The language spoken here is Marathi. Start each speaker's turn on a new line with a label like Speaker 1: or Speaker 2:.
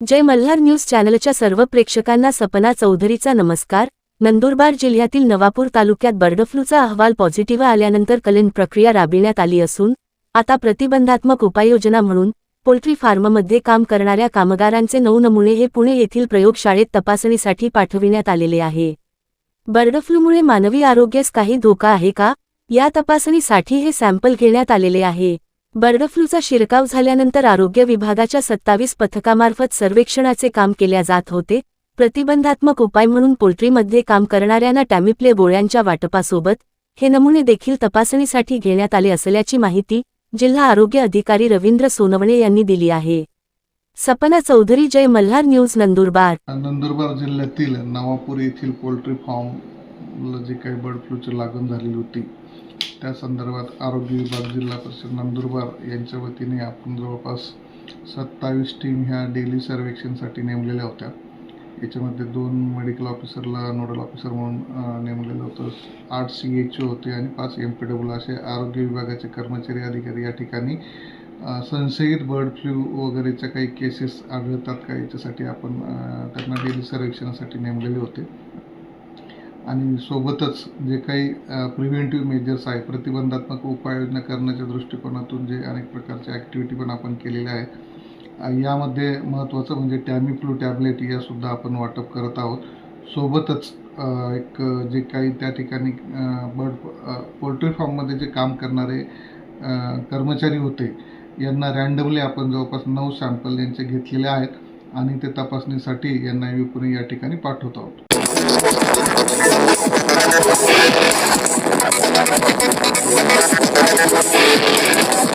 Speaker 1: जय मल्हार न्यूज चॅनलच्या सर्व प्रेक्षकांना सपना चौधरीचा नमस्कार। नंदुरबार जिल्ह्यातील नवापूर तालुक्यात बर्ड फ्लूचा अहवाल पॉझिटिव्ह आल्यानंतर कलन प्रक्रिया राबविण्यात आली असून आता प्रतिबंधात्मक उपाययोजना म्हणून पोल्ट्री फार्ममध्ये काम करणाऱ्या कामगारांचे 9 नमुने हे पुणे येथील प्रयोगशाळेत तपासणीसाठी पाठविण्यात आलेले आहे। बर्ड फ्लूमुळे मानवी आरोग्यास काही धोका आहे का, या तपासणीसाठी हे सॅम्पल घेण्यात आलेले आहे। बर्ड फ्लूचा शिरकाव झाल्यानंतर आरोग्य विभागाच्या 27 पथकामार्फत सर्वेक्षणाचे काम केल्या जात होते। प्रतिबंधात्मक उपाय म्हणून पोल्ट्रीमध्ये काम करणाऱ्यांना टॅमिफ्लू गोळ्यांच्या वाटपासोबत हे नमुने देखील तपासणीसाठी घेण्यात आले असल्याची माहिती जिल्हा आरोग्य अधिकारी रवींद्र सोनवणे यांनी दिली आहे। सपना चौधरी, जय मल्हार न्यूज, नंदुरबार।
Speaker 2: नंदुरबार जिल्ह्यातील नवापूर येथील पोल्ट्री फार्मला जी काही बर्ड फ्लूची लागण झालेली होती त्या संदर्भात आरोग्य विभाग, जिल्हा परिषद नंदुरबार यांच्या वतीने आपण जवळपास 27 टीम ह्या डेली सर्वेक्षणसाठी नेमलेल्या होत्या। याच्यामध्ये 2 मेडिकल ऑफिसरला नोडल ऑफिसर म्हणून नेमलेलं होतं, 8 CHO होते आणि 5 MPW असे आरोग्य विभागाचे कर्मचारी अधिकारी या ठिकाणी संशयित बर्ड फ्लू वगैरेच्या काही केसेस आढळतात का याच्यासाठी आपण त्यांना डेली सर्वेक्षणासाठी नेमलेले होते। आणि सोबतच जे काही प्रिव्हेंटिव्ह मेजर्स आहे, प्रतिबंधात्मक उपाययोजना करण्याच्या दृष्टिकोनातून जे अनेक प्रकारच्या ॲक्टिव्हिटी पण आपण केलेल्या आहे। यामध्ये महत्त्वाचं म्हणजे टॅमिफ्लू टॅबलेट यासुद्धा आपण वाटप करत आहोत। सोबतच एक जे काही त्या ठिकाणी पोल्ट्री फार्ममध्ये जे काम करणारे कर्मचारी होते यांना रँडमली आपण जवळपास 9 सॅम्पल यांचे घेतलेले आहेत आणि ते तपासणीसाठी NIV पुणे या ठिकाणी पाठवत आहोत।